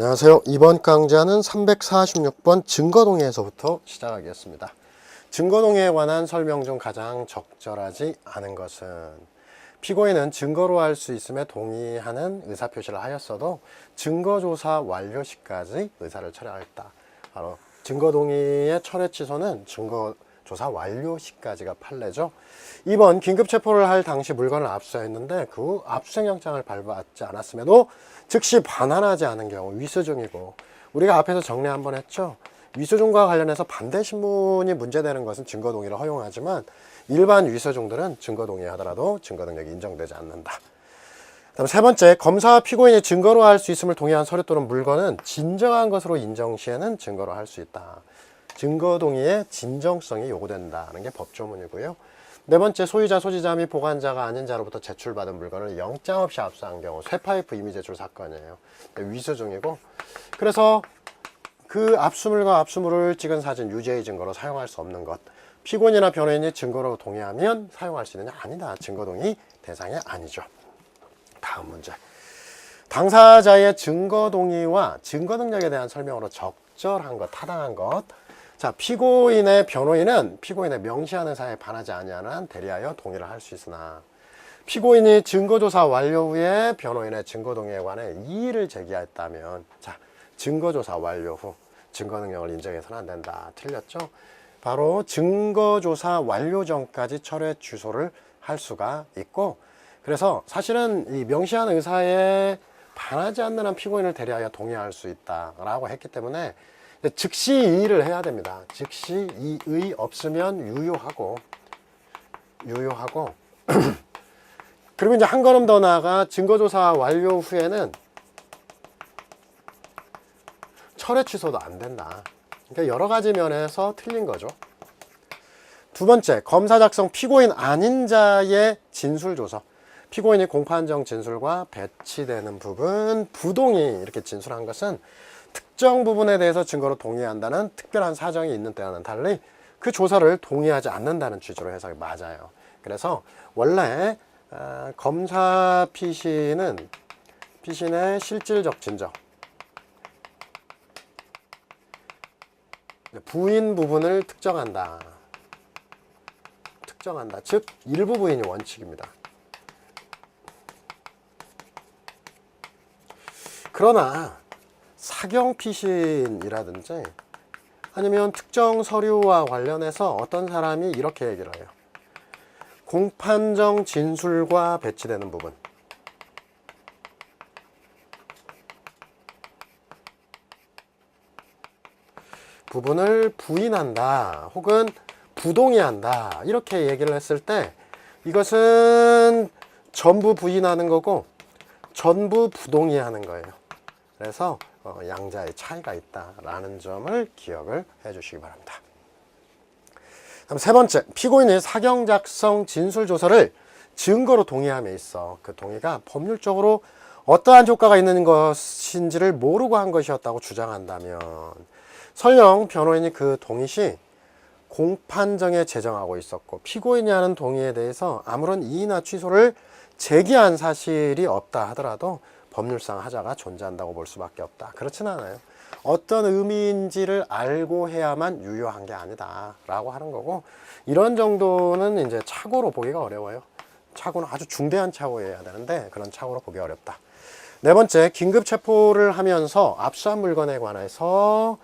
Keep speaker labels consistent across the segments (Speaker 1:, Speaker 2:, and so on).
Speaker 1: 안녕하세요. 이번 강좌는 346번 증거동의에서부터 시작하겠습니다. 증거동의에 관한 설명 중 가장 적절하지 않은 것은 피고인은 증거로 할 수 있음에 동의하는 의사표시를 하였어도 증거조사 완료 시까지 의사를 철회하였다. 바로 증거동의의 철회 취소는 증거조사 완료 시까지가 판례죠. 2번 긴급체포를 할 당시 물건을 압수했는데 그 압수영장을 발부하지 않았음에도 즉시 반환하지 않은 경우 위수중이고, 우리가 앞에서 정리 한번 했죠. 위수중과 관련해서 반대 신문이 문제되는 것은 증거동의를 허용하지만 일반 위수중들은 증거동의하더라도 증거능력이 인정되지 않는다. 다음 세 번째, 검사와 피고인이 증거로 할 수 있음을 동의한 서류 또는 물건은 진정한 것으로 인정 시에는 증거로 할 수 있다. 증거동의의 진정성이 요구된다는 게 법조문이고요. 네 번째, 소유자, 소지자 및 보관자가 아닌 자로부터 제출받은 물건을 영장 없이 압수한 경우 쇠파이프 임의 제출 사건이에요. 위수중이고, 그래서 그 압수물과 압수물을 찍은 사진 유죄의 증거로 사용할 수 없는 것, 피고인이나 변호인이 증거로 동의하면 사용할 수 있느냐? 아니다. 증거동의 대상이 아니죠. 다음 문제, 당사자의 증거동의와 증거능력에 대한 설명으로 적절한 것, 타당한 것. 자, 피고인의 변호인은 피고인의 명시하는 사유에 반하지 아니하는 한 대리하여 동의를 할 수 있으나, 피고인이 증거조사 완료 후에 변호인의 증거동의에 관해 이의를 제기했다면, 자, 증거조사 완료 후 증거능력을 인정해서는 안 된다. 틀렸죠? 바로 증거조사 완료 전까지 철회 취소를 할 수가 있고, 그래서 사실은 이 명시한 의사에 반하지 않는 한 피고인을 대리하여 동의할 수 있다라고 했기 때문에 즉시 이의를 해야 됩니다. 즉시 이의 없으면 유효하고 그리고 이제 한 걸음 더 나아가 증거조사 완료 후에는 철회 취소도 안 된다. 그러니까 여러 가지 면에서 틀린 거죠. 두 번째, 검사 작성 피고인 아닌 자의 진술조서. 피고인이 공판정 진술과 배치되는 부분 부동의 이렇게 진술한 것은 특정 부분에 대해서 증거로 동의한다는 특별한 사정이 있는 때와는 달리 그 조사를 동의하지 않는다는 취지로 해석이 맞아요. 그래서 원래 검사 피신의 실질적 진정, 부인 부분을 특정한다. 즉 일부 부인이 원칙입니다. 그러나 사경 피신이라든지 아니면 특정 서류와 관련해서 어떤 사람이 이렇게 얘기를 해요. 공판정 진술과 배치되는 부분을 부인한다 혹은 부동의한다 이렇게 얘기를 했을 때 이것은 전부 부인하는 거고 전부 부동의하는 거예요. 그래서 양자의 차이가 있다라는 점을 기억을 해 주시기 바랍니다. 다음 세 번째, 피고인이 사경 작성 진술조서를 증거로 동의함에 있어 그 동의가 법률적으로 어떠한 효과가 있는 것인지를 모르고 한 것이었다고 주장한다면, 설령 변호인이 그 동의 시 공판정에 제정하고 있었고 피고인이 하는 동의에 대해서 아무런 이의나 취소를 제기한 사실이 없다 하더라도 법률상 하자가 존재한다고 볼 수밖에 없다. 그렇진 않아요. 어떤 의미인지를 알고 해야만 유효한 게 아니다 라고 하는 거고, 이런 정도는 이제 착오로 보기가 어려워요. 착오는 아주 중대한 착오여야 되는데 그런 착오로 보기 어렵다. 네 번째, 긴급체포를 하면서 압수한 물건에 관해서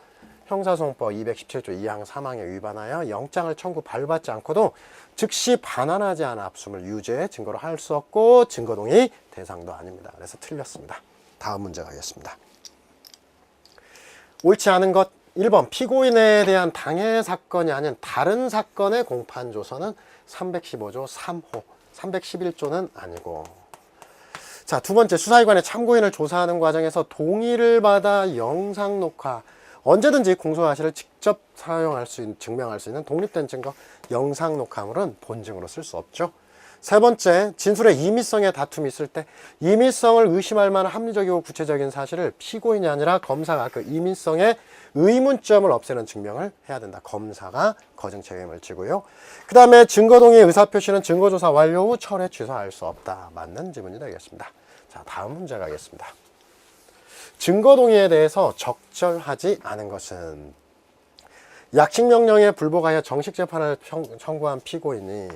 Speaker 1: 형사소송법 217조 2항 3항에 위반하여 영장을 청구 발부받지 않고도 즉시 반환하지 않은 압수물 유죄의 증거로 할 수 없고 증거동의 대상도 아닙니다. 그래서 틀렸습니다. 다음 문제 가겠습니다. 옳지 않은 것 1번, 피고인에 대한 당해 사건이 아닌 다른 사건의 공판조서는 315조 3호, 311조는 아니고. 자, 두 번째, 수사기관의 참고인을 조사하는 과정에서 동의를 받아 영상 녹화, 언제든지 공소사실을 직접 사용할 수 있는, 증명할 수 있는 독립된 증거, 영상 녹화물은 본증으로 쓸 수 없죠. 세 번째, 진술의 임의성에 다툼이 있을 때 임의성을 의심할 만한 합리적이고 구체적인 사실을 피고인이 아니라 검사가 그 임의성의 의문점을 없애는 증명을 해야 된다. 검사가 거증 책임을 지고요. 그 다음에 증거동의 의사표시는 증거조사 완료 후 철회 취소할 수 없다. 맞는 지문이 되겠습니다. 자, 다음 문제 가겠습니다. 증거동의에 대해서 적절하지 않은 것은 약식명령에 불복하여 정식재판을 청구한 피고인이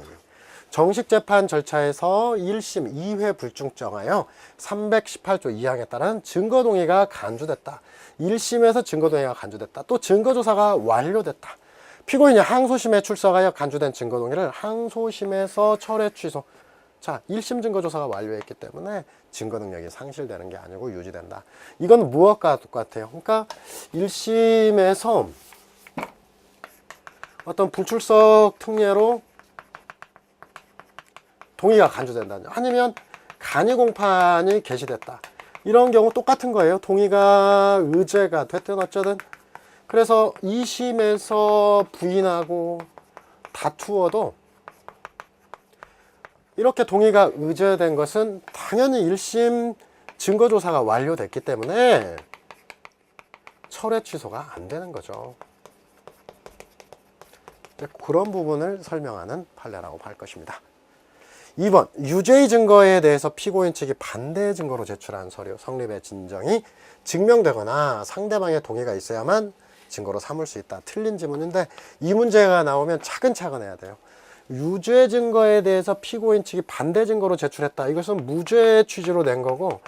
Speaker 1: 정식재판 절차에서 1심 2회 불충정하여 318조 2항에 따른 증거동의가 간주됐다. 1심에서 증거동의가 간주됐다. 또 증거조사가 완료됐다. 피고인이 항소심에 출석하여 간주된 증거동의를 항소심에서 철회 취소. 자, 1심 증거조사가 완료했기 때문에 증거능력이 상실되는 게 아니고 유지된다. 이건 무엇과 똑같아요? 그러니까 1심에서 어떤 불출석 특례로 동의가 간주된다. 아니면 간이공판이 개시됐다. 이런 경우 똑같은 거예요. 동의가 의제가 됐든 어쩌든. 그래서 2심에서 부인하고 다투어도 이렇게 동의가 의제된 것은 당연히 1심 증거조사가 완료됐기 때문에 철회 취소가 안 되는 거죠. 그런 부분을 설명하는 판례라고 할 것입니다. 2번, 유죄의 증거에 대해서 피고인 측이 반대 증거로 제출한 서류 성립의 진정이 증명되거나 상대방의 동의가 있어야만 증거로 삼을 수 있다. 틀린 지문인데 이 문제가 나오면 차근차근 해야 돼요. 유죄 증거에 대해서 피고인 측이 반대 증거로 제출했다. 이것은 무죄 취지로 낸 거고,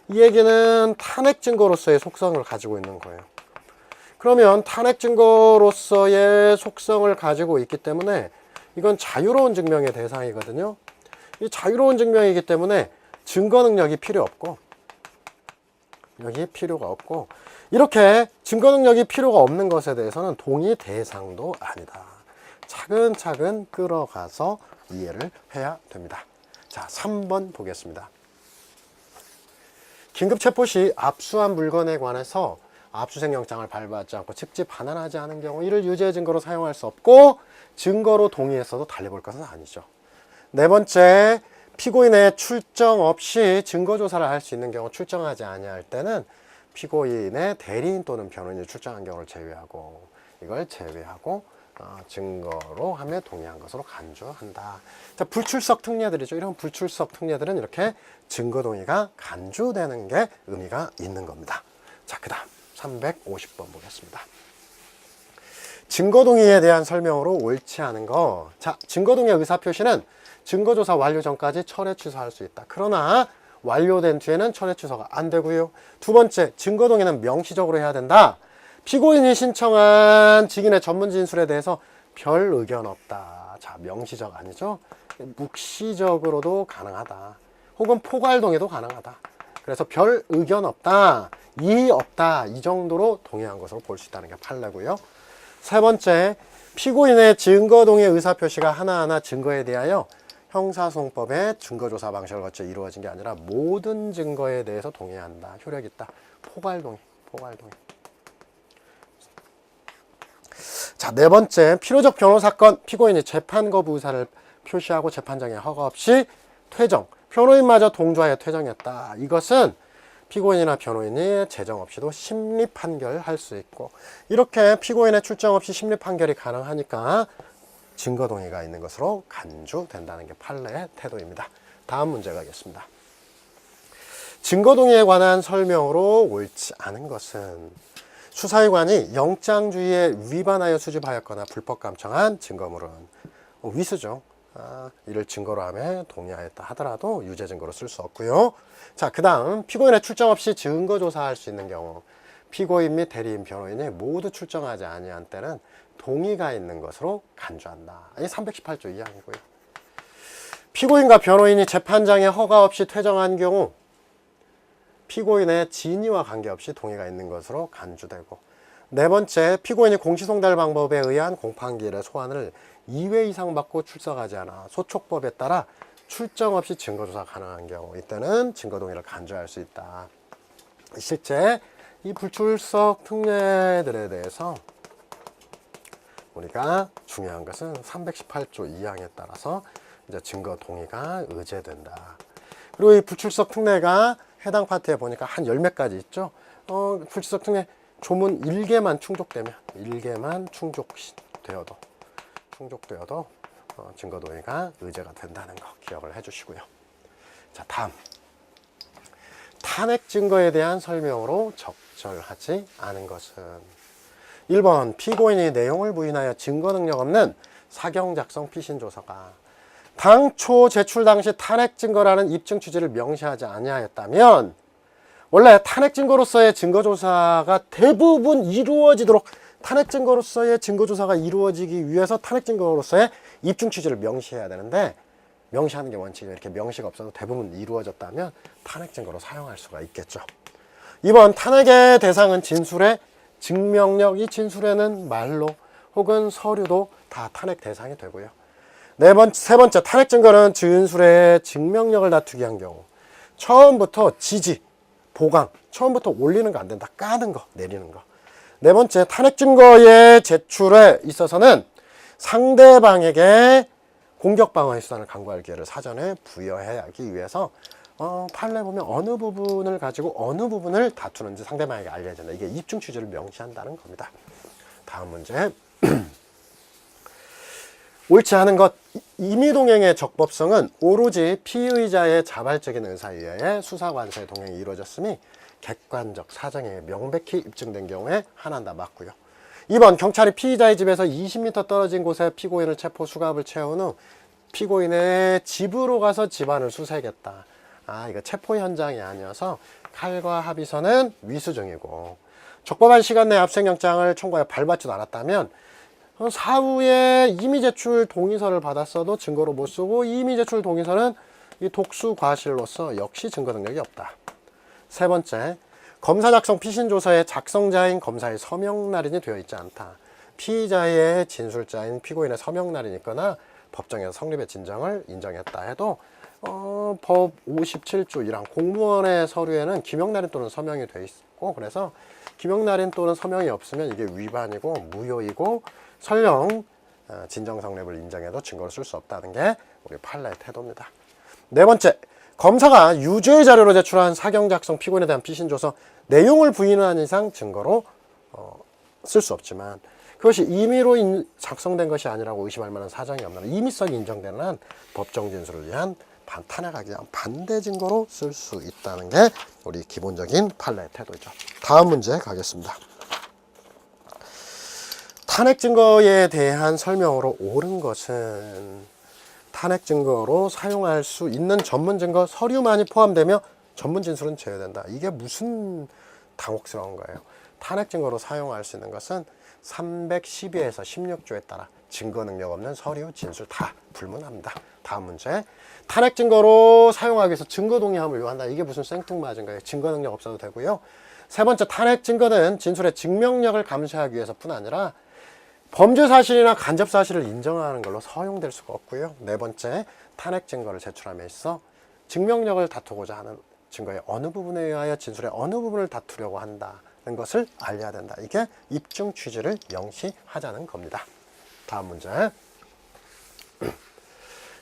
Speaker 1: 이 얘기는 탄핵 증거로서의 속성을 가지고 있는 거예요. 그러면 탄핵 증거로서의 속성을 가지고 있기 때문에 이건 자유로운 증명의 대상이거든요. 이 자유로운 증명이기 때문에 증거 능력이 필요 없고, 여기 필요가 없고, 이렇게 증거 능력이 필요가 없는 것에 대해서는 동의 대상도 아니다. 차근차근 끌어가서 이해를 해야 됩니다. 자, 3번 보겠습니다. 긴급체포 시 압수한 물건에 관해서 압수수색영장을 발부하지 않고 즉시 반환하지 않은 경우 이를 유죄 증거로 사용할 수 없고 증거로 동의했어도 달래볼 것은 아니죠. 네 번째, 피고인의 출정 없이 증거조사를 할 수 있는 경우 출정하지 아니할 때는 피고인의 대리인 또는 변호인이 출정한 경우를 제외하고, 이걸 제외하고 증거로 함에 동의한 것으로 간주한다. 자, 불출석 특례들이죠. 이런 불출석 특례들은 이렇게 증거 동의가 간주되는 게 의미가 있는 겁니다. 자, 그 다음 350번 보겠습니다. 증거 동의에 대한 설명으로 옳지 않은 거. 자, 증거 동의 의사표시는 증거조사 완료 전까지 철회 취소할 수 있다. 그러나 완료된 뒤에는 철회 취소가 안 되고요. 두 번째, 증거 동의는 명시적으로 해야 된다. 피고인이 신청한 증인의 전문 진술에 대해서 별 의견 없다. 자, 명시적 아니죠? 묵시적으로도 가능하다. 혹은 포괄동의도 가능하다. 그래서 별 의견 없다, 이의 없다, 이 정도로 동의한 것으로 볼 수 있다는 게 판례고요. 세 번째, 피고인의 증거동의 의사표시가 하나하나 증거에 대하여 형사소송법의 증거조사 방식을 거쳐 이루어진 게 아니라 모든 증거에 대해서 동의한다. 효력 있다. 포괄동의. 자, 네 번째, 필요적 변호사건, 피고인이 재판 거부 의사를 표시하고 재판장의 허가 없이 퇴정, 변호인마저 동조하여 퇴정했다. 이것은 피고인이나 변호인이 재정 없이도 심리 판결할 수 있고, 이렇게 피고인의 출정 없이 심리 판결이 가능하니까 증거 동의가 있는 것으로 간주된다는 게 판례의 태도입니다. 다음 문제 가겠습니다. 증거 동의에 관한 설명으로 옳지 않은 것은 수사기관이 영장주의에 위반하여 수집하였거나 불법 감청한 증거물은 위수죠. 이를 증거로 하며 동의하였다 하더라도 유죄 증거로 쓸 수 없고요. 자, 그 다음 피고인의 출정 없이 증거 조사할 수 있는 경우, 피고인 및 대리인, 변호인이 모두 출정하지 아니한 때는 동의가 있는 것으로 간주한다. 이 318조 2항이고요. 피고인과 변호인이 재판장의 허가 없이 퇴정한 경우 피고인의 진위와 관계없이 동의가 있는 것으로 간주되고, 네 번째, 피고인이 공시송달 방법에 의한 공판기일의 소환을 2회 이상 받고 출석하지 않아 소촉법에 따라 출정 없이 증거조사 가능한 경우, 이때는 증거동의를 간주할 수 있다. 실제 이 불출석 특례들에 대해서 우리가 중요한 것은 318조 2항에 따라서 이제 증거동의가 의제된다. 그리고 이 불출석 특례가 해당 파트에 보니까 한 10매까지 있죠. 불출석 특례 조문 1개만 충족되면, 1개만 충족되어도 증거동의가 의제가 된다는 거 기억을 해주시고요. 자, 다음 탄핵 증거에 대한 설명으로 적절하지 않은 것은 1번 피고인이 내용을 부인하여 증거 능력 없는 사경 작성 피신 조서가 당초 제출 당시 탄핵 증거라는 입증 취지를 명시하지 아니하였다면 원래 탄핵 증거로서의 증거 조사가 대부분 이루어지도록 탄핵 증거로서의 증거 조사가 이루어지기 위해서 탄핵 증거로서의 입증 취지를 명시해야 되는데 명시하는 게 원칙이에요. 이렇게 명시가 없어도 대부분 이루어졌다면 탄핵 증거로 사용할 수가 있겠죠. 2번 탄핵의 대상은 진술의 증명력, 이 진술에는 말로 혹은 서류도 다 탄핵 대상이 되고요. 세 번째 탄핵 증거는 진술의 증명력을 다투게 한 경우 처음부터 지지, 보강, 처음부터 올리는 거 안 된다. 까는 거, 내리는 거. 네 번째 탄핵 증거의 제출에 있어서는 상대방에게 공격 방어의 수단을 강구할 기회를 사전에 부여하기 위해서 판례 보면 어느 부분을 가지고 어느 부분을 다투는지 상대방에게 알려야 된다. 이게 입증 취지를 명시한다는 겁니다. 다음 문제. 옳지 않은 것. 임의동행의 적법성은 오로지 피의자의 자발적인 의사에 의해 수사관사의 동행이 이루어졌음이 객관적 사정에 명백히 입증된 경우에 한한다. 맞고요. 2번 경찰이 피의자의 집에서 20m 떨어진 곳에 피고인을 체포 수갑을 채운 후 피고인의 집으로 가서 집안을 수색했다. 이거 체포 현장이 아니어서 칼과 합의서는 위수정이고 적법한 시간 내에 압수영장을 청구하여 발받지도 않았다면 사후에 이미 제출 동의서를 받았어도 증거로 못 쓰고 이미 제출 동의서는 이 독수 과실로서 역시 증거 능력이 없다. 세 번째, 검사 작성 피신조서에 작성자인 검사의 서명 날인이 되어 있지 않다. 피의자의 진술자인 피고인의 서명 날인이 있거나 법정에서 성립의 진정을 인정했다 해도 법 57조 1항 공무원의 서류에는 기명 날인 또는 서명이 되어 있고 그래서 기명 날인 또는 서명이 없으면 이게 위반이고 무효이고 설령 진정 성립을 인정해도 증거를 쓸 수 없다는 게 우리 판례의 태도입니다. 네 번째, 검사가 유죄의 자료로 제출한 사경 작성 피고인에 대한 피신조서 내용을 부인한 이상 증거로 쓸 수 없지만 그것이 임의로 작성된 것이 아니라고 의심할 만한 사정이 없는 한 임의성이 인정되는 한 법정 진술을 위한 탄핵하기 위한 반대 증거로 쓸 수 있다는 게 우리 기본적인 판례의 태도죠. 다음 문제 가겠습니다. 탄핵 증거에 대한 설명으로 옳은 것은 탄핵 증거로 사용할 수 있는 전문 증거 서류만이 포함되며 전문 진술은 제외된다. 이게 무슨 당혹스러운 거예요. 탄핵 증거로 사용할 수 있는 것은 312에서 16조에 따라 증거 능력 없는 서류, 진술 다 불문합니다. 다음 문제. 탄핵 증거로 사용하기 위해서 증거 동의함을 요한다. 이게 무슨 생뚱맞은 거예요. 증거 능력 없어도 되고요. 세 번째, 탄핵 증거는 진술의 증명력을 감시하기 위해서뿐 아니라 범죄 사실이나 간접 사실을 인정하는 걸로 사용될 수가 없고요. 네 번째, 탄핵 증거를 제출함에 있어 증명력을 다투고자 하는 증거의 어느 부분에 의하여 진술의 어느 부분을 다투려고 한다는 것을 알려야 된다. 이게 입증 취지를 명시하자는 겁니다. 다음 문제.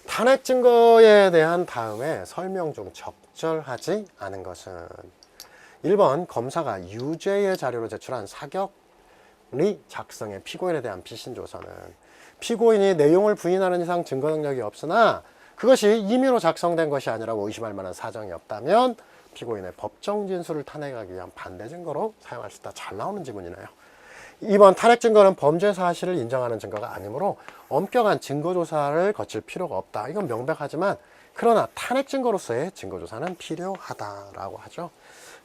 Speaker 1: 탄핵 증거에 대한 다음에 설명 중 적절하지 않은 것은 1번 검사가 유죄의 자료로 제출한 사격리 작성의 피고인에 대한 피신조서는 피고인이 내용을 부인하는 이상 증거 능력이 없으나 그것이 임의로 작성된 것이 아니라고 의심할 만한 사정이 없다면 피고인의 법정 진술을 탄핵하기 위한 반대 증거로 사용할 수 있다. 잘 나오는 지문이네요. 2번 탄핵 증거는 범죄 사실을 인정하는 증거가 아니므로 엄격한 증거조사를 거칠 필요가 없다. 이건 명백하지만 그러나 탄핵 증거로서의 증거조사는 필요하다라고 하죠.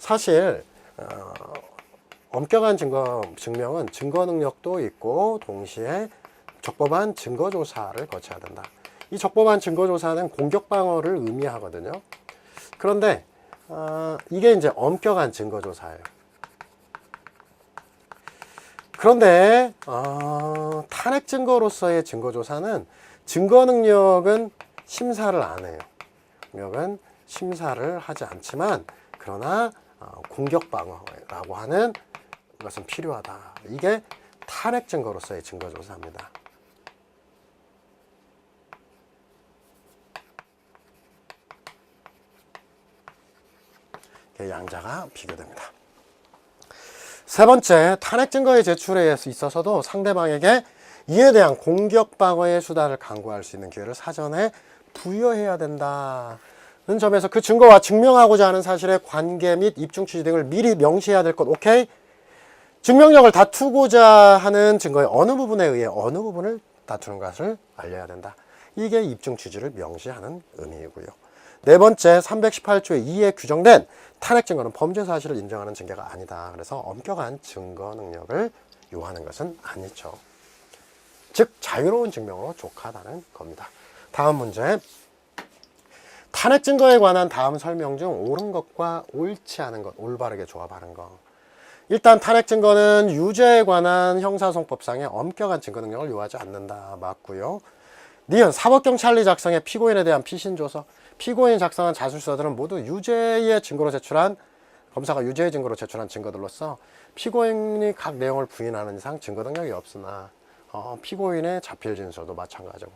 Speaker 1: 사실 엄격한 증명은 증거 능력도 있고 동시에 적법한 증거조사를 거쳐야 된다. 이 적법한 증거조사는 공격방어를 의미하거든요. 그런데 이게 이제 엄격한 증거조사예요. 그런데 탄핵 증거로서의 증거조사는 증거 능력은 심사를 안 해요. 능력은 심사를 하지 않지만 그러나 공격방어라고 하는 것은 필요하다. 이게 탄핵 증거로서의 증거조사입니다. 양자가 비교됩니다. 세 번째, 탄핵 증거의 제출에 있어서도 상대방에게 이에 대한 공격 방어의 수단을 강구할 수 있는 기회를 사전에 부여해야 된다. 점에서 그 증거와 증명하고자 하는 사실의 관계 및 입증 취지 등을 미리 명시해야 될 것. 오케이? 증명력을 다투고자 하는 증거의 어느 부분에 의해 어느 부분을 다투는 것을 알려야 된다. 이게 입증 취지를 명시하는 의미이고요. 네 번째, 318조의 2에 규정된 탄핵 증거는 범죄 사실을 인정하는 증거가 아니다. 그래서 엄격한 증거 능력을 요하는 것은 아니죠. 즉 자유로운 증명으로 족하다는 겁니다. 다음 문제. 탄핵 증거에 관한 다음 설명 중 옳은 것과 옳지 않은 것, 올바르게 조합하는 것. 일단 탄핵 증거는 유죄에 관한 형사소송법상의 엄격한 증거 능력을 요하지 않는다. 맞고요. 니은 사법경찰리 작성의 피고인에 대한 피신조서. 피고인 작성한 자술서들은 모두 유죄의 증거로 제출한, 검사가 유죄의 증거로 제출한 증거들로서 피고인이 각 내용을 부인하는 이상 증거 능력이 없으나 피고인의 자필 진술도 마찬가지고,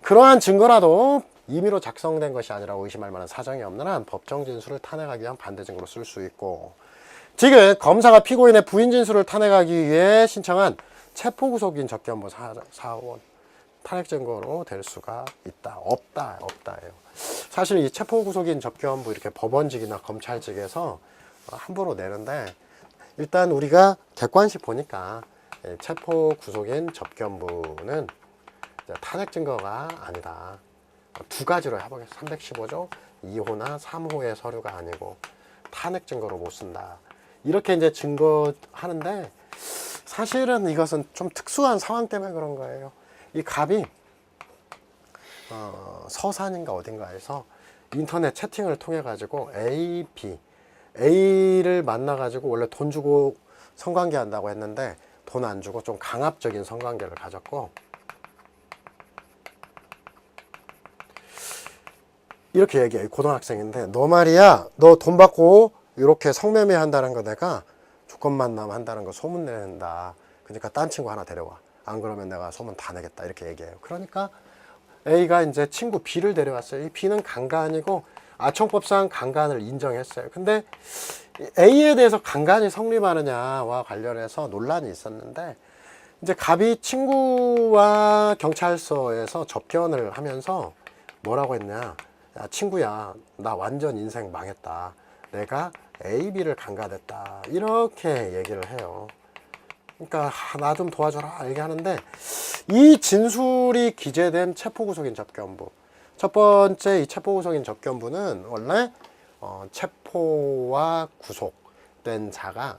Speaker 1: 그러한 증거라도 임의로 작성된 것이 아니라 의심할 만한 사정이 없는 한 법정 진술을 탄핵하기 위한 반대 증거로 쓸 수 있고, 지금 검사가 피고인의 부인 진술을 탄핵하기 위해 신청한 체포구속인 접견부 사원 탄핵 증거로 될 수가 있다. 없다예요. 사실 이 체포구속인 접견부 이렇게 법원직이나 검찰직에서 함부로 내는데, 일단 우리가 객관식 보니까 체포구속인 접견부는 탄핵 증거가 아니다. 두 가지로 해보겠습니다. 315조 2호나 3호의 서류가 아니고 탄핵 증거로 못 쓴다. 이렇게 이제 증거하는데, 사실은 이것은 좀 특수한 상황 때문에 그런 거예요. 이 갑이 서산인가 어딘가에서 인터넷 채팅을 통해 가지고 A, B, A를 만나 가지고 원래 돈 주고 성관계 한다고 했는데 돈 안 주고 좀 강압적인 성관계를 가졌고, 이렇게 얘기해. 고등학생인데, 너 말이야, 너 돈 받고 이렇게 성매매 한다는 거 내가 조건 만남 한다는 거 소문 낸다. 그러니까 딴 친구 하나 데려와. 안 그러면 내가 소문 다 내겠다. 이렇게 얘기해요. 그러니까 A가 이제 친구 B를 데려왔어요. 이 B는 강간이고 아청법상 강간을 인정했어요. 근데 A에 대해서 강간이 성립하느냐와 관련해서 논란이 있었는데, 이제 갑이 친구와 경찰서에서 접견을 하면서 뭐라고 했냐. 야, 친구야, 나 완전 인생 망했다. 내가 A, B를 강간했다. 이렇게 얘기를 해요. 그러니까 나 좀 도와줘라 얘기하는데, 이 진술이 기재된 체포구속인 접견부, 첫 번째 이 체포구속인 접견부는 원래 체포와 구속된 자가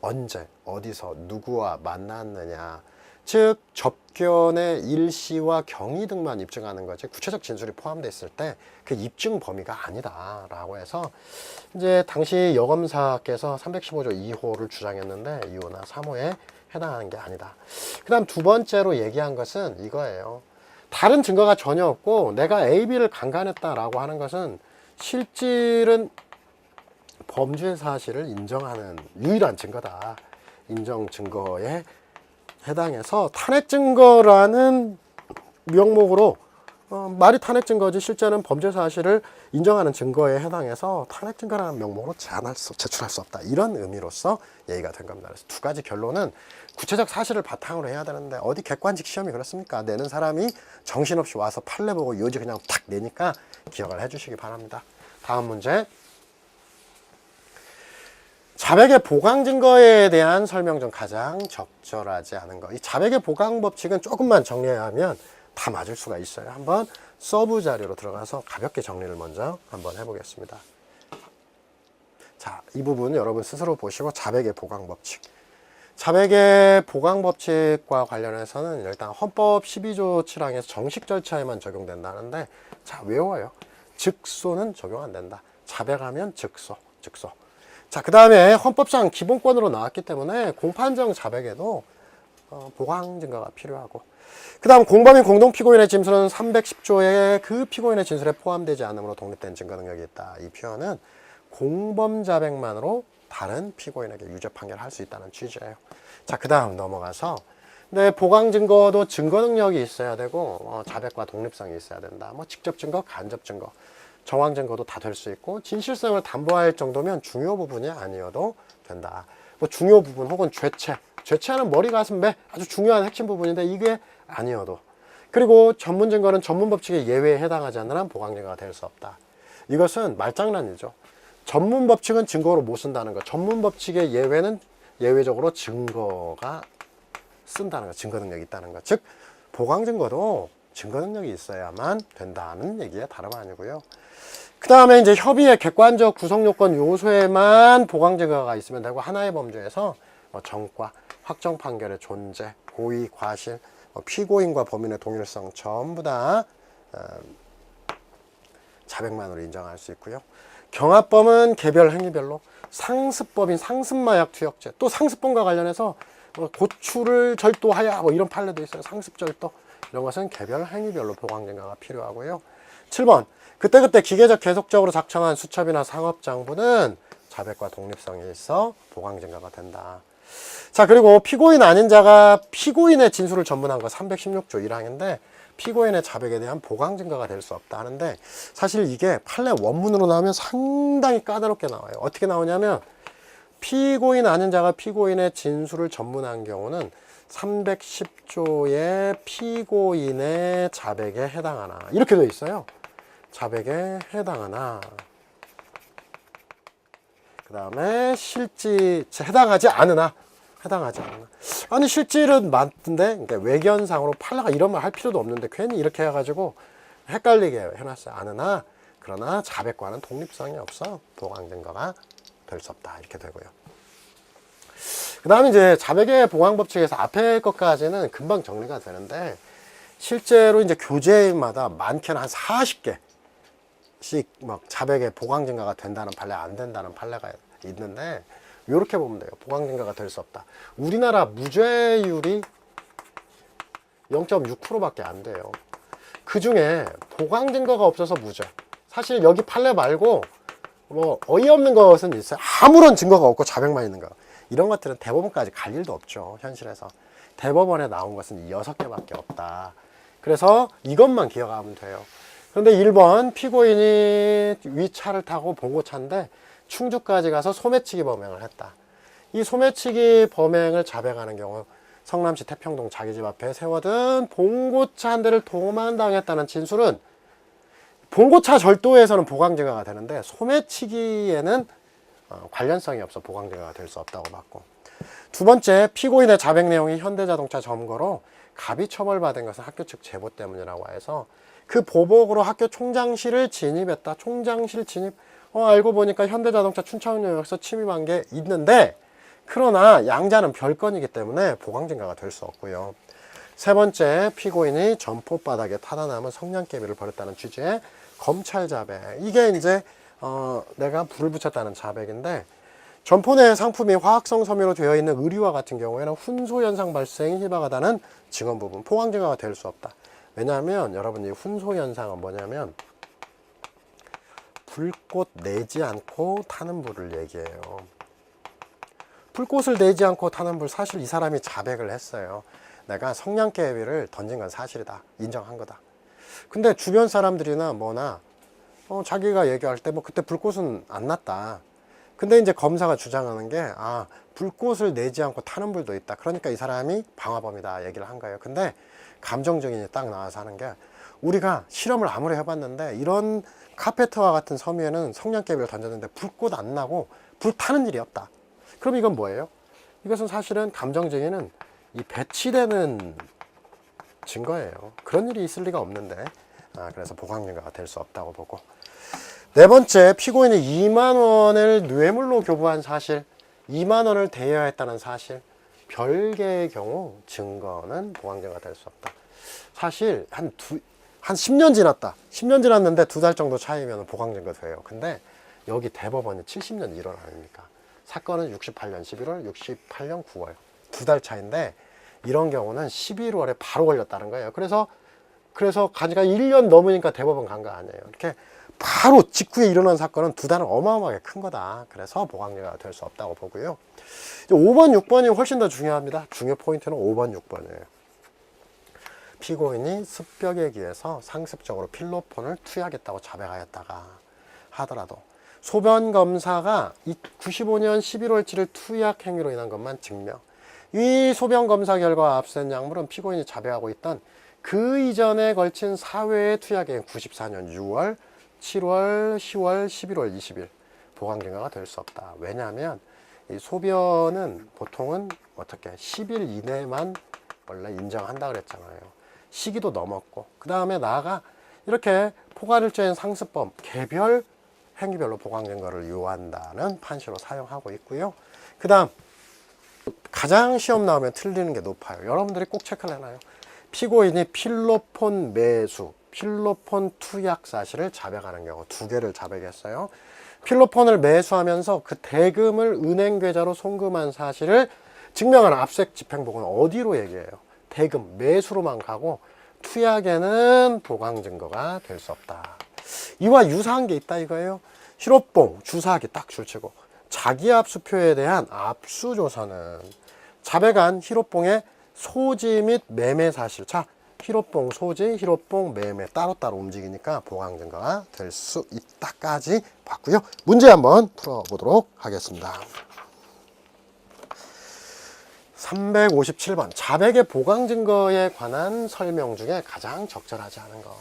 Speaker 1: 언제 어디서 누구와 만났느냐, 즉 접견의 일시와 경위 등만 입증하는 거지 구체적 진술이 포함되어 있을 때 그 입증 범위가 아니다 라고 해서, 이제 당시 여검사께서 315조 2호를 주장했는데 2호나 3호에 해당하는 게 아니다. 그 다음 두 번째로 얘기한 것은 이거예요. 다른 증거가 전혀 없고 내가 A, B를 강간했다라고 하는 것은 실질은 범죄 사실을 인정하는 유일한 증거다. 인정 증거에 해당해서 탄핵 증거라는 명목으로 말이 탄핵 증거지 실제는 범죄 사실을 인정하는 증거에 해당해서 탄핵 증거라는 명목으로 제출할 수 없다. 이런 의미로서 얘기가 된 겁니다. 그래서 두 가지 결론은 구체적 사실을 바탕으로 해야 되는데, 어디 객관식 시험이 그렇습니까? 내는 사람이 정신없이 와서 판례 보고 요지 그냥 탁 내니까 기억을 해주시기 바랍니다. 다음 문제. 자백의 보강 증거에 대한 설명 중 가장 적절하지 않은 거. 이 자백의 보강 법칙은 조금만 정리해야 하면 다 맞을 수가 있어요. 한번 서브 자료로 들어가서 가볍게 정리를 먼저 한번 해보겠습니다. 자, 이 부분 여러분 스스로 보시고, 자백의 보강 법칙. 자백의 보강 법칙과 관련해서는 일단 헌법 12조 7항에서 정식 절차에만 적용된다는데, 자, 외워요. 즉소는 적용 안 된다. 자백하면 즉소. 자, 그 다음에 헌법상 기본권으로 나왔기 때문에 공판정 자백에도 보강 증거가 필요하고, 그 다음 공범인 공동피고인의 진술은 310조에 그 피고인의 진술에 포함되지 않으므로 독립된 증거 능력이 있다. 이 표현은 공범 자백만으로 다른 피고인에게 유죄 판결할 수 있다는 취지예요. 자, 그 다음 넘어가서, 네, 보강 증거도 증거 능력이 있어야 되고 자백과 독립성이 있어야 된다. 뭐 직접 증거, 간접 증거, 정황 증거도 다 될 수 있고, 진실성을 담보할 정도면 중요 부분이 아니어도 된다. 뭐 중요 부분 혹은 죄체는 머리, 가슴, 배 아주 중요한 핵심 부분인데 이게 아니어도, 그리고 전문 증거는 전문 법칙의 예외에 해당하지 않는 한 보강 증거가 될 수 없다. 이것은 말장난이죠. 전문 법칙은 증거로 못 쓴다는 거. 전문 법칙의 예외는 예외적으로 증거가 쓴다는 거. 증거 능력이 있다는 거. 즉 보강 증거도 증거 능력이 있어야만 된다는 얘기가 다름 아니고요. 그 다음에 이제 협의의 객관적 구성 요건 요소에만 보강 증거가 있으면 되고, 하나의 범죄에서 정과, 확정 판결의 존재, 고의, 과실, 피고인과 범인의 동일성 전부 다 자백만으로 인정할 수 있고요. 경합범은 개별 행위별로, 상습법인 상습마약 투약죄, 또 상습범과 관련해서 고추를 절도하야 뭐 이런 판례도 있어요. 상습절도, 이런 것은 개별 행위별로 보강 증거가 필요하고요. 7번 그때그때 기계적 계속적으로 작성한 수첩이나 상업장부는 자백과 독립성이 있어 보강 증거가 된다. 자, 그리고 피고인 아닌 자가 피고인의 진술을 전문한 거 316조 1항인데 피고인의 자백에 대한 보강 증거가 될 수 없다 하는데, 사실 이게 판례 원문으로 나오면 상당히 까다롭게 나와요. 어떻게 나오냐면 피고인 아닌 자가 피고인의 진술을 전문한 경우는 310조의 피고인의 자백에 해당하나, 이렇게 되어 있어요. 자백에 해당하나, 그 다음에 해당하지 않으나. 아니 실질은 맞던데, 그러니까 외견상으로 판례가 이런 말 할 필요도 없는데 괜히 이렇게 해가지고 헷갈리게 해놨어요. 않으나 그러나 자백과는 독립성이 없어 보강 증거가 될 수 없다, 이렇게 되고요. 그 다음에 이제 자백의 보강 법칙에서 앞에 것까지는 금방 정리가 되는데, 실제로 이제 교재마다 많게는 한 40개씩 막 자백의 보강 증거가 된다는 판례, 안 된다는 판례가 있는데, 이렇게 보면 돼요. 보강 증거가 될 수 없다. 우리나라 무죄율이 0.6%밖에 안 돼요. 그 중에 보강 증거가 없어서 무죄. 사실 여기 판례 말고 뭐 어이없는 것은 있어요. 아무런 증거가 없고 자백만 있는 거. 이런 것들은 대법원까지 갈 일도 없죠. 현실에서. 대법원에 나온 것은 6개밖에 없다. 그래서 이것만 기억하면 돼요. 그런데 1번 피고인이 위차를 타고 봉고차인데 충주까지 가서 소매치기 범행을 했다. 이 소매치기 범행을 자백하는 경우 성남시 태평동 자기 집 앞에 세워둔 봉고차 한 대를 도망당했다는 진술은 봉고차 절도에서는 보강 증거가 되는데 소매치기에는 관련성이 없어 보강 증거가 될 수 없다고 봤고, 두 번째 피고인의 자백 내용이 현대자동차 점거로 갑이 처벌받은 것은 학교 측 제보 때문이라고 해서 그 보복으로 학교 총장실을 진입했다. 총장실 진입, 알고 보니까 현대자동차 춘천역에서 침입한 게 있는데, 그러나 양자는 별건이기 때문에 보강 증거가 될 수 없고요. 세 번째, 피고인이 점포바닥에 타다 남은 성냥개비를 버렸다는 취지의 검찰 자백. 이게 이제 내가 불을 붙였다는 자백인데, 점포 내 상품이 화학성 섬유로 되어 있는 의류와 같은 경우에는 훈소 현상 발생이 희박하다는 증언 부분, 보강 증거가 될 수 없다. 왜냐하면 여러분, 이 훈소 현상은 뭐냐면 불꽃 내지 않고 타는 불을 얘기해요. 불꽃을 내지 않고 타는 불, 사실 이 사람이 자백을 했어요. 내가 성냥개비를 던진 건 사실이다, 인정한 거다. 근데 주변 사람들이나 뭐나 자기가 얘기할 때 뭐 그때 불꽃은 안 났다. 근데 이제 검사가 주장하는 게 불꽃을 내지 않고 타는 불도 있다. 그러니까 이 사람이 방화범이다 얘기를 한 거예요. 근데 감정 증인이 딱 나와서 하는 게, 우리가 실험을 아무리 해봤는데 이런 카페트와 같은 섬유에는 성냥개비를 던졌는데 불꽃 안 나고 불 타는 일이 없다. 그럼 이건 뭐예요? 이것은 사실은 감정 증인은 이 배치되는 증거예요. 그런 일이 있을 리가 없는데, 그래서 보강 증거가 될 수 없다고 보고, 네 번째, 피고인이 2만 원을 뇌물로 교부한 사실, 2만 원을 대여했다는 사실, 별개의 경우 증거는 보강 증거가 될 수 없다. 사실 한 10년 지났다. 10년 지났는데 2달 정도 차이면 보강 증거 돼요. 근데 여기 대법원이 70년 1월 아닙니까? 사건은 68년 11월, 68년 9월. 2달 차인데 이런 경우는 11월에 바로 걸렸다는 거예요. 그래서 가니까 1년 넘으니까 대법원 간 거 아니에요. 이렇게 바로 직후에 일어난 사건은 2달은 어마어마하게 큰 거다. 그래서 보강제가 될 수 없다고 보고요. 5번, 6번이 훨씬 더 중요합니다. 중요 포인트는 5번, 6번이에요. 피고인이 습벽에 기해서 상습적으로 필로폰을 투약했다고 자백하였다가 하더라도 소변검사가 95년 11월 7일 투약 행위로 인한 것만 증명. 이 소변검사 결과 압수된 약물은 피고인이 자백하고 있던 그 이전에 걸친 사회의 투약인 94년 6월 7월, 10월, 11월, 20일 보강 증거가 될 수 없다. 왜냐하면 이 소변은 보통은 어떻게 10일 이내만 원래 인정한다 그랬잖아요. 시기도 넘었고, 그 다음에 나아가 이렇게 포괄일조인 상습범 개별 행위별로 보강 증거를 요한다는 판시로 사용하고 있고요. 그 다음 가장 시험 나오면 틀리는 게 높아요. 여러분들이 꼭 체크를 해놔요. 피고인이 필로폰 매수, 필로폰 투약 사실을 자백하는 경우 두 개를 자백했어요. 필로폰을 매수하면서 그 대금을 은행 계좌로 송금한 사실을 증명하는 압수수색 집행보고는 어디로 얘기해요? 대금 매수로만 가고 투약에는 보강 증거가 될 수 없다. 이와 유사한 게 있다 이거예요. 히로뽕 주사하기 딱 줄치고 자기 압수표에 대한 압수조서는 자백한 히로뽕의 소지 및 매매 사실. 자, 히로뽕 소지, 히로뽕 매매 따로따로 움직이니까 보강 증거가 될 수 있다까지 봤고요. 문제 한번 풀어보도록 하겠습니다. 357번 자백의 보강 증거에 관한 설명 중에 가장 적절하지 않은 것.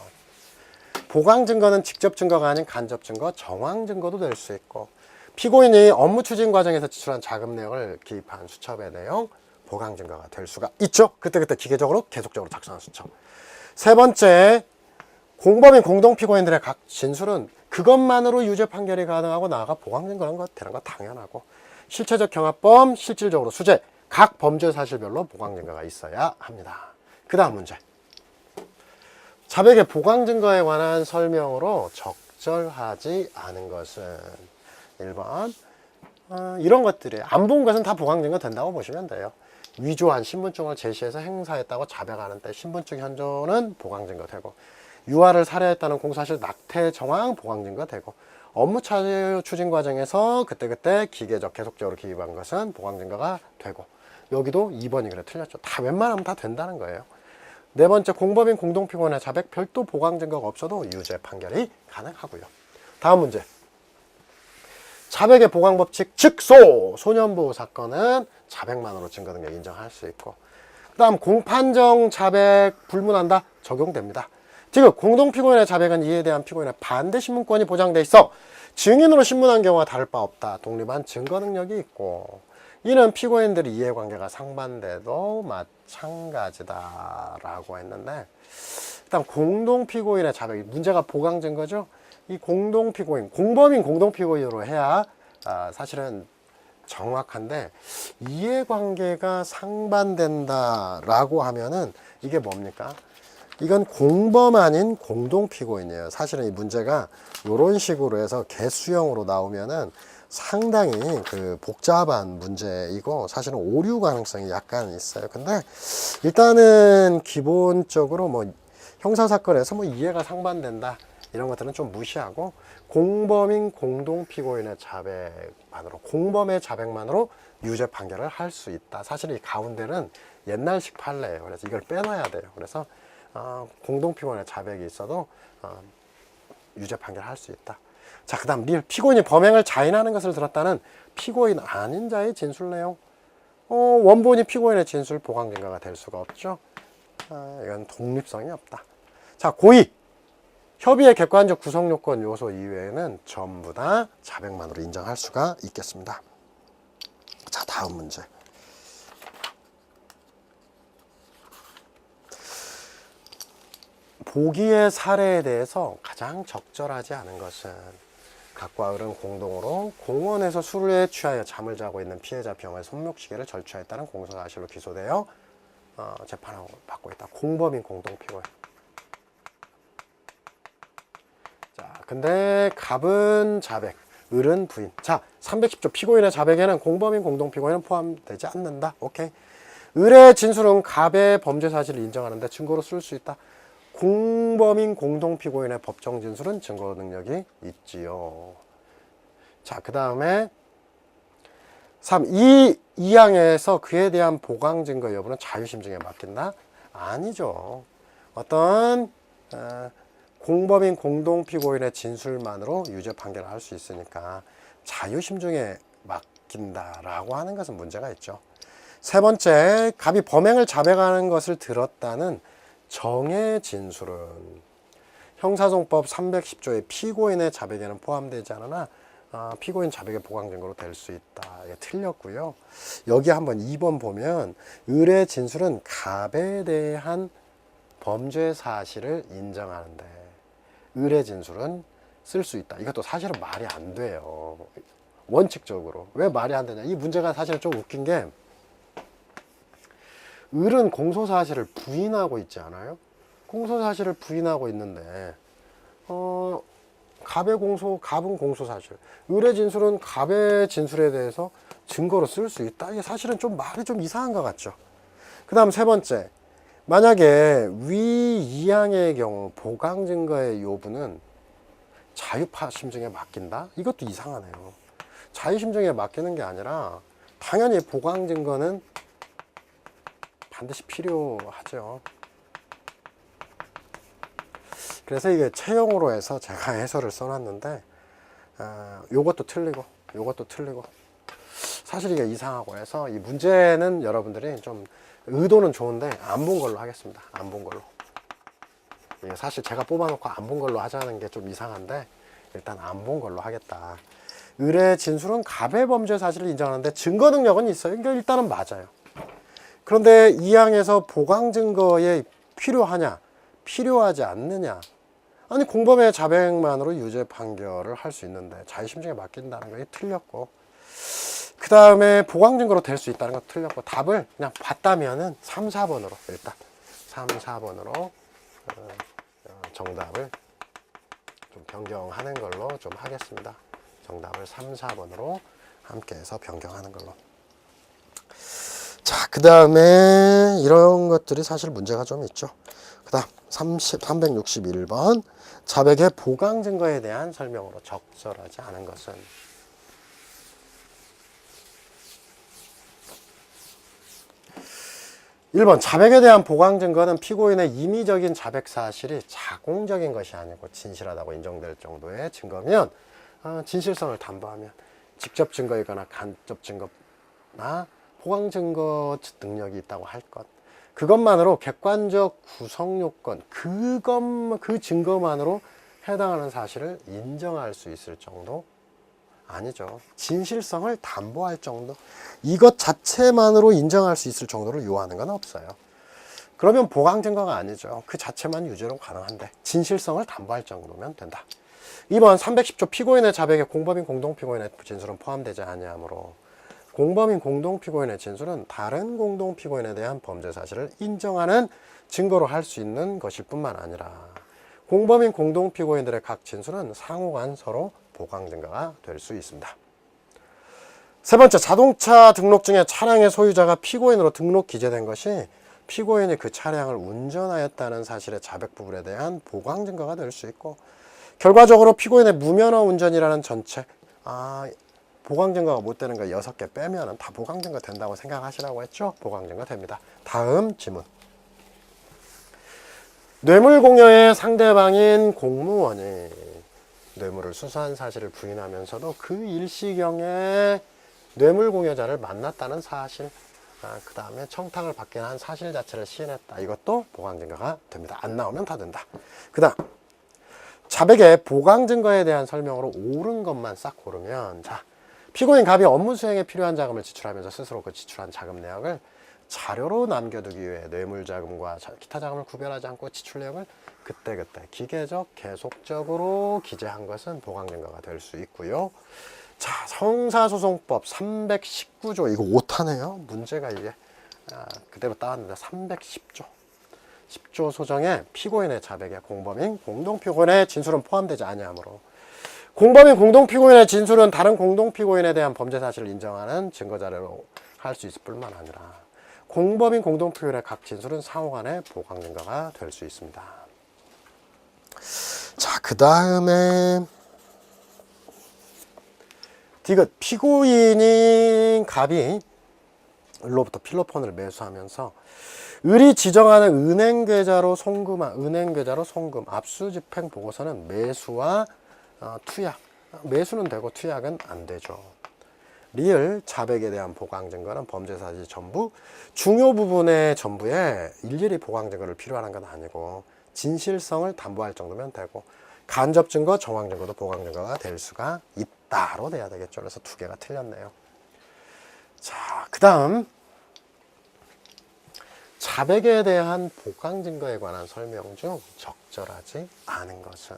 Speaker 1: 보강 증거는 직접 증거가 아닌 간접 증거, 정황 증거도 될 수 있고, 피고인이 업무 추진 과정에서 지출한 자금 내역을 기입한 수첩의 내용, 보강 증거가 될 수가 있죠. 그때그때 기계적으로 계속적으로 작성한 수첩. 세 번째, 공범인 공동 피고인들의 각 진술은 그것만으로 유죄 판결이 가능하고 나아가 보강 증거는 되는 거 당연하고, 실체적 경합범, 실질적으로 수재, 각 범죄 사실별로 보강 증거가 있어야 합니다. 그 다음 문제. 자백의 보강 증거에 관한 설명으로 적절하지 않은 것은 1번 이런 것들이에요. 안 본 것은 다 보강 증거 된다고 보시면 돼요. 위조한 신분증을 제시해서 행사했다고 자백하는 때 신분증 현조는 보강 증거 되고, 유아를 살해했다는 공사실 낙태 정황 보강 증거 되고, 업무 추진 과정에서 그때그때 기계적 계속적으로 기입한 것은 보강 증거가 되고, 여기도 2번이 그래 틀렸죠. 다 웬만하면 다 된다는 거예요. 네 번째, 공범인 공동피고인의 자백 별도 보강 증거가 없어도 유죄 판결이 가능하고요. 다음 문제. 자백의 보강 법칙 즉소 소년보호 사건은 자백만으로 증거 능력 인정할 수 있고, 그 다음 공판정 자백 불문한다 적용됩니다. 즉 공동피고인의 자백은 이에 대한 피고인의 반대 신문권이 보장돼 있어 증인으로 신문한 경우와 다를 바 없다. 독립한 증거 능력이 있고, 이는 피고인들의 이해관계가 상반돼도 마찬가지다라고 했는데, 일단 공동피고인의 자백이 문제가 보강 증거죠. 이 공동피고인, 공범인 공동피고인으로 해야 사실은 정확한데, 이해관계가 상반된다라고 하면은 이게 뭡니까? 이건 공범 아닌 공동피고인이에요. 사실은 이 문제가 이런 식으로 해서 개수형으로 나오면은 상당히 그 복잡한 문제이고 사실은 오류 가능성이 약간 있어요. 근데 일단은 기본적으로 뭐 형사사건에서 뭐 이해가 상반된다 이런 것들은 좀 무시하고, 공범인 공동피고인의 자백만으로, 공범의 자백만으로 유죄 판결을 할 수 있다. 사실 이 가운데는 옛날식 판례예요. 그래서 이걸 빼놔야 돼요. 그래서 공동피고인의 자백이 있어도 유죄 판결할 수 있다. 자, 그 다음 피고인이 범행을 자인하는 것을 들었다는 피고인 아닌 자의 진술 내용. 원본이 피고인의 진술 보강 증거가 될 수가 없죠. 이건 독립성이 없다. 자, 고의. 협의의 객관적 구성 요건 요소 이외에는 전부 다 자백만으로 인정할 수가 있겠습니다. 자, 다음 문제. 보기의 사례에 대해서 가장 적절하지 않은 것은 각과 을은 공동으로 공원에서 술에 취하여 잠을 자고 있는 피해자 병의 손목시계를 절취했다는 공소사실로 기소되어 재판을 받고 있다. 공범인 공동피고인. 자, 근데 갑은 자백, 을은 부인. 자, 310조 피고인의 자백에는 공범인 공동피고인은 포함되지 않는다. 오케이. 을의 진술은 갑의 범죄 사실을 인정하는데 증거로 쓸 수 있다. 공범인 공동피고인의 법정 진술은 증거 능력이 있지요. 자, 그 다음에 3. 이 2항에서 그에 대한 보강 증거 여부는 자유심증에 맡긴다? 아니죠. 어떤 공범인 공동피고인의 진술만으로 유죄 판결을 할 수 있으니까 자유심증에 맡긴다라고 하는 것은 문제가 있죠. 세 번째, 갑이 범행을 자백하는 것을 들었다는 정의 진술은 형사소송법 310조의 피고인의 자백에는 포함되지 않으나 피고인 자백의 보강 증거로 될 수 있다. 이게 틀렸고요. 여기 한번 2번 보면 의뢰 진술은 갑에 대한 범죄 사실을 인정하는데 의뢰 진술은 쓸 수 있다. 이것도 사실은 말이 안 돼요. 원칙적으로. 왜 말이 안 되냐. 이 문제가 사실 좀 웃긴 게 을은 공소사실을 부인하고 있지 않아요? 공소사실을 부인하고 있는데 갑은 공소사실, 을의 진술은 갑의 진술에 대해서 증거로 쓸 수 있다. 이게 사실은 좀 말이 좀 이상한 것 같죠. 그 다음 세 번째, 만약에 위 2항의 경우 보강 증거의 요부는 자유파 심증에 맡긴다? 이것도 이상하네요. 자유 심증에 맡기는 게 아니라 당연히 보강 증거는 반드시 필요하죠. 그래서 이게 채용으로 해서 제가 해설을 써놨는데 요것도 틀리고 요것도 틀리고 사실 이게 이상하고 해서 이 문제는 여러분들이 좀 의도는 좋은데 안 본 걸로 하겠습니다. 안 본 걸로. 사실 제가 뽑아놓고 안 본 걸로 하자는 게 좀 이상한데 일단 안 본 걸로 하겠다. 을의 진술은 갑의 범죄 사실을 인정하는데 증거 능력은 있어요. 그러니까 일단은 맞아요. 그런데 이 항에서 보강 증거에 필요하냐, 필요하지 않느냐. 아니 공범의 자백만으로 유죄 판결을 할 수 있는데 자유심증에 맡긴다는 것이 틀렸고, 그 다음에 보강 증거로 될 수 있다는 거 틀렸고, 답을 그냥 봤다면은 3, 4번으로 일단 3, 4번으로 정답을 좀 변경하는 걸로 좀 하겠습니다. 정답을 3, 4번으로 함께 해서 변경하는 걸로. 자, 그 다음에 이런 것들이 사실 문제가 좀 있죠. 그 다음 361번 자백의 보강 증거에 대한 설명으로 적절하지 않은 것은 1번 자백에 대한 보강 증거는 피고인의 임의적인 자백 사실이 자공적인 것이 아니고 진실하다고 인정될 정도의 증거면 진실성을 담보하면 직접 증거이거나 간접 증거나 보강 증거 능력이 있다고 할 것, 그것만으로 객관적 구성 요건, 그 증거만으로 해당하는 사실을 인정할 수 있을 정도 아니죠. 진실성을 담보할 정도, 이것 자체만으로 인정할 수 있을 정도를 요하는 건 없어요. 그러면 보강 증거가 아니죠. 그 자체만 유죄로 가능한데 진실성을 담보할 정도면 된다. 2번 310조 피고인의 자백에 공범인 공동피고인의 진술은 포함되지 아니하므로 공범인 공동피고인의 진술은 다른 공동피고인에 대한 범죄 사실을 인정하는 증거로 할 수 있는 것일 뿐만 아니라 공범인 공동피고인들의 각 진술은 상호간 서로 보강 증거가 될 수 있습니다. 세 번째, 자동차 등록증에 차량의 소유자가 피고인으로 등록 기재된 것이 피고인이 그 차량을 운전하였다는 사실의 자백 부분에 대한 보강 증거가 될 수 있고, 결과적으로 피고인의 무면허 운전이라는 전체 보강 증거가 못 되는 거 6개 빼면은 다 보강 증거 된다고 생각하시라고 했죠? 보강 증거 됩니다. 다음 지문. 뇌물 공여의 상대방인 공무원이 뇌물을 수수한 사실을 부인하면서도 그 일시경에 뇌물 공여자를 만났다는 사실, 그 다음에 청탁을 받긴 한 사실 자체를 시인했다. 이것도 보강 증거가 됩니다. 안 나오면 다 된다. 그 다음 자백의 보강 증거에 대한 설명으로 옳은 것만 싹 고르면, 자, 피고인 갑이 업무 수행에 필요한 자금을 지출하면서 스스로 그 지출한 자금 내역을 자료로 남겨두기 위해 뇌물 자금과 기타 자금을 구별하지 않고 지출 내역을 그때그때 기계적 계속적으로 기재한 것은 보강 증거가 될 수 있고요. 자, 형사소송법 319조, 이거 오타네요. 문제가 이게 그대로 따왔는데 310조 10조 소정에 피고인의 자백에 공범인 공동피고인의 진술은 포함되지 아니하므로 공범인 공동피고인의 진술은 다른 공동피고인에 대한 범죄 사실을 인정하는 증거자료로 할 수 있을 뿐만 아니라 공범인 공동피고인의 각 진술은 상호간의 보강 증거가 될 수 있습니다. 자, 그 다음에 디귿, 피고인인 갑이 을로부터 필로폰을 매수하면서 을이 지정하는 은행계좌로 송금, 압수집행 보고서는 매수와 투약, 매수는 되고 투약은 안 되죠. 리을, 자백에 대한 보강 증거는 범죄 사실 전부, 중요 부분의 전부에 일일이 보강 증거를 필요한 건 아니고 진실성을 담보할 정도면 되고, 간접 증거, 정황 증거도 보강 증거가 될 수가 있다로 돼야 되겠죠. 그래서 두 개가 틀렸네요. 자, 그 다음 자백에 대한 보강 증거에 관한 설명 중 적절하지 않은 것은,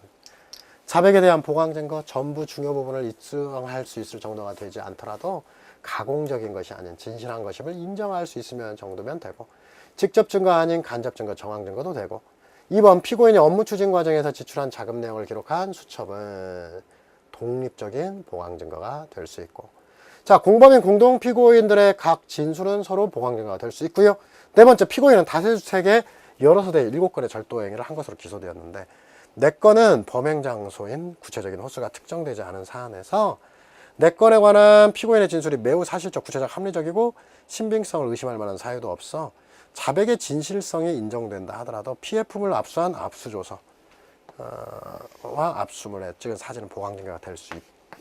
Speaker 1: 자백에 대한 보강 증거 전부 중요 부분을 입증할 수 있을 정도가 되지 않더라도 가공적인 것이 아닌 진실한 것임을 인정할 수 있으면 정도면 되고, 직접 증거 아닌 간접 증거, 정황 증거도 되고, 2번 피고인이 업무 추진 과정에서 지출한 자금 내용을 기록한 수첩은 독립적인 보강 증거가 될 수 있고, 자, 공범인 공동 피고인들의 각 진술은 서로 보강 증거가 될 수 있고요. 네 번째, 피고인은 다세주택에 여러 서대 7건의 절도 행위를 한 것으로 기소되었는데, 4건은 범행 장소인 구체적인 호수가 특정되지 않은 사안에서 4건에 관한 피고인의 진술이 매우 사실적, 구체적, 합리적이고 신빙성을 의심할 만한 사유도 없어 자백의 진실성이 인정된다 하더라도 피해품을 압수한 압수조서와 압수물에 찍은 사진은 보강 증거가 될 수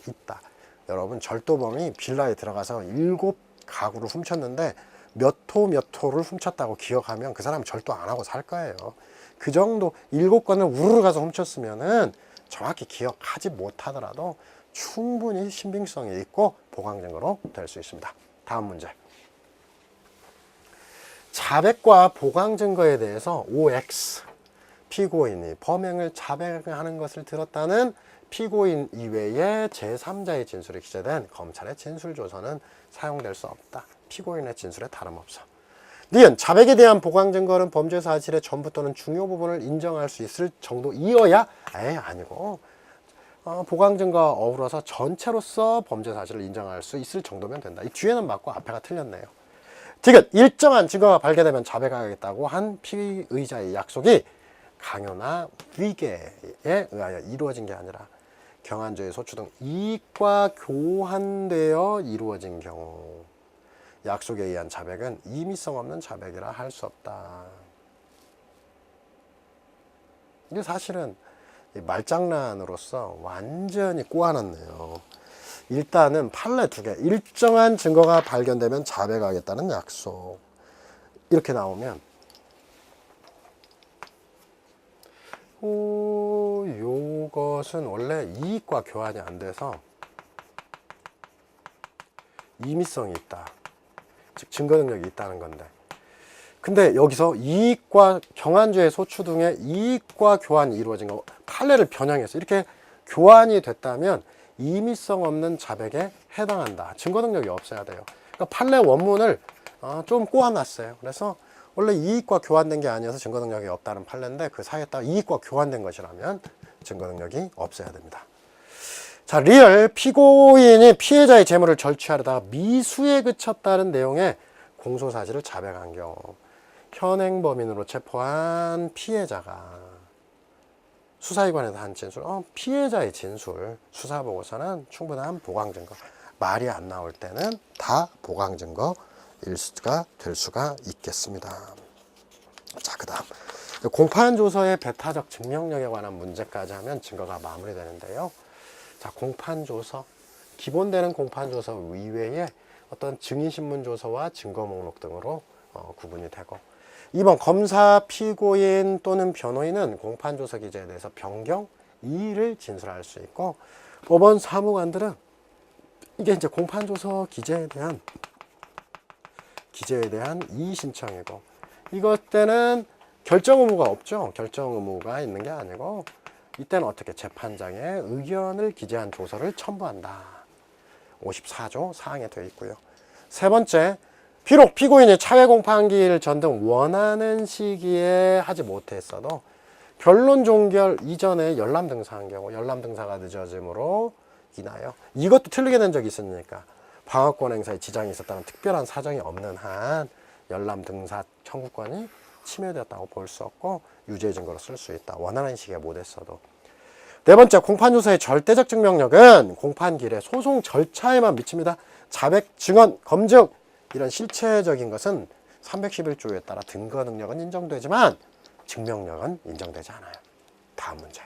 Speaker 1: 있다. 여러분, 절도범이 빌라에 들어가서 7가구를 훔쳤는데 몇 호를 훔쳤다고 기억하면 그 사람 절도 안 하고 살 거예요. 그 정도 7건을 우르르 가서 훔쳤으면은 정확히 기억하지 못하더라도 충분히 신빙성이 있고 보강 증거로 될 수 있습니다. 다음 문제. 자백과 보강 증거에 대해서 OX, 피고인이 범행을 자백하는 것을 들었다는 피고인 이외의 제3자의 진술이 기재된 검찰의 진술조서는 사용될 수 없다. 피고인의 진술에 다름없어. 니은 자백에 대한 보강 증거는 범죄 사실의 전부 또는 중요 부분을 인정할 수 있을 정도이어야, 아니고 보강 증거와 어우러서 전체로서 범죄 사실을 인정할 수 있을 정도면 된다. 이 뒤에는 맞고 앞에가 틀렸네요. 디귿, 일정한 증거가 발견되면 자백하겠다고 한 피의자의 약속이 강요나 위계에 의하여 이루어진 게 아니라 경한죄의 소추 등 이익과 교환되어 이루어진 경우 약속에 의한 자백은 임의성 없는 자백이라 할 수 없다. 이게 사실은 말장난으로서 완전히 꼬아놨네요. 일단은 판례 2개, 일정한 증거가 발견되면 자백하겠다는 약속, 이렇게 나오면 요것은 원래 이익과 교환이 안 돼서 임의성이 있다, 즉 증거 능력이 있다는 건데, 근데 여기서 이익과 경한죄의 소추 등의 이익과 교환이 이루어진 거, 판례를 변형해서 이렇게 교환이 됐다면 임의성 없는 자백에 해당한다. 증거 능력이 없어야 돼요. 그러니까 판례 원문을 좀 꼬아놨어요. 그래서 원래 이익과 교환된 게 아니어서 증거 능력이 없다는 판례인데, 그 사이에다가 이익과 교환된 것이라면 증거 능력이 없어야 됩니다. 자, 리얼, 피고인이 피해자의 재물을 절취하려다가 미수에 그쳤다는 내용의 공소사실을 자백한 경우 현행범인으로 체포한 피해자가 수사기관에서 한 진술, 피해자의 진술, 수사보고서는 충분한 보강증거, 말이 안 나올 때는 다 보강증거일 수가 될 수가 있겠습니다. 자, 그 다음 공판조서의 배타적 증명력에 관한 문제까지 하면 증거가 마무리되는데요. 자, 공판조서, 기본되는 공판조서 이외에 어떤 증인신문조서와 증거목록 등으로 구분이 되고, 2번 검사, 피고인 또는 변호인은 공판조서 기재에 대해서 변경, 이의를 진술할 수 있고, 법원 사무관들은 이게 이제 공판조서 기재에 대한 이의 신청이고, 이것 때는 결정 의무가 없죠. 결정 의무가 있는 게 아니고, 이때는 어떻게 재판장의 의견을 기재한 조서를 첨부한다. 54조 사항에 되어 있고요. 세 번째, 비록 피고인이 차외 공판기일 전등 원하는 시기에 하지 못했어도 변론 종결 이전에 열람 등사한 경우, 열람 등사가 늦어짐으로 인하여, 이것도 틀리게 된 적이 있으니까 방어권 행사에 지장이 있었다는 특별한 사정이 없는 한 열람 등사 청구권이 침해되었다고 볼 수 없고 유죄 증거로 쓸 수 있다. 원하는 시기에 못했어도. 네 번째, 공판조서의 절대적 증명력은 공판기일의 소송 절차에만 미칩니다. 자백, 증언, 검증 이런 실체적인 것은 311조에 따라 증거 능력은 인정되지만 증명력은 인정되지 않아요. 다음 문제.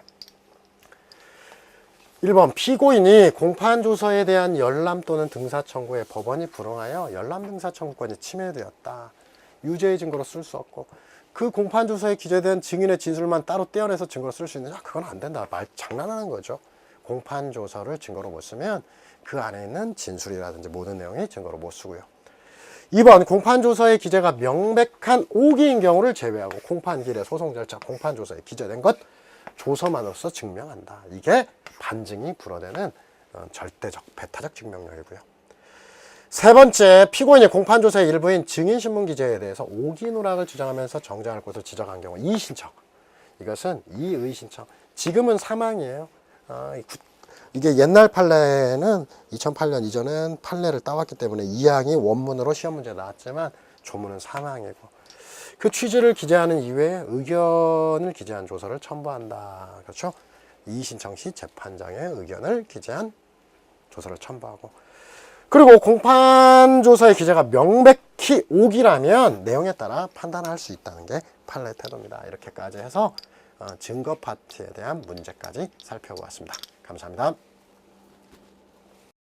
Speaker 1: 1번, 피고인이 공판조서에 대한 열람 또는 등사 청구에 법원이 불응하여 열람 등사 청구권이 침해되었다. 유죄의 증거로 쓸 수 없고, 그 공판 조서에 기재된 증인의 진술만 따로 떼어내서 증거로 쓸 수 있느냐? 그건 안 된다. 말 장난하는 거죠. 공판 조서를 증거로 못 쓰면 그 안에 있는 진술이라든지 모든 내용이 증거로 못 쓰고요. 2번 공판 조서의 기재가 명백한 오기인 경우를 제외하고 공판기일의 소송 절차 공판 조서에 기재된 것 조서만으로서 증명한다. 이게 반증이 불어되는 절대적 배타적 증명력이고요. 세 번째, 피고인이 공판조사의 일부인 증인신문 기재에 대해서 오기 누락을 주장하면서 정정할 것을 지적한 경우 이의신청. 이것은 이의신청. 지금은 사망이에요. 이게 옛날 판례는 2008년 이전엔 판례를 따왔기 때문에 이항이 원문으로 시험 문제 나왔지만 조문은 사망이고 그 취지를 기재하는 이외에 의견을 기재한 조서를 첨부한다. 그렇죠? 이의신청 시 재판장의 의견을 기재한 조서를 첨부하고 그리고 공판조서의 기재가 명백히 오기라면 내용에 따라 판단할 수 있다는 게 판례 태도입니다. 이렇게까지 해서 증거 파트에 대한 문제까지 살펴보았습니다. 감사합니다.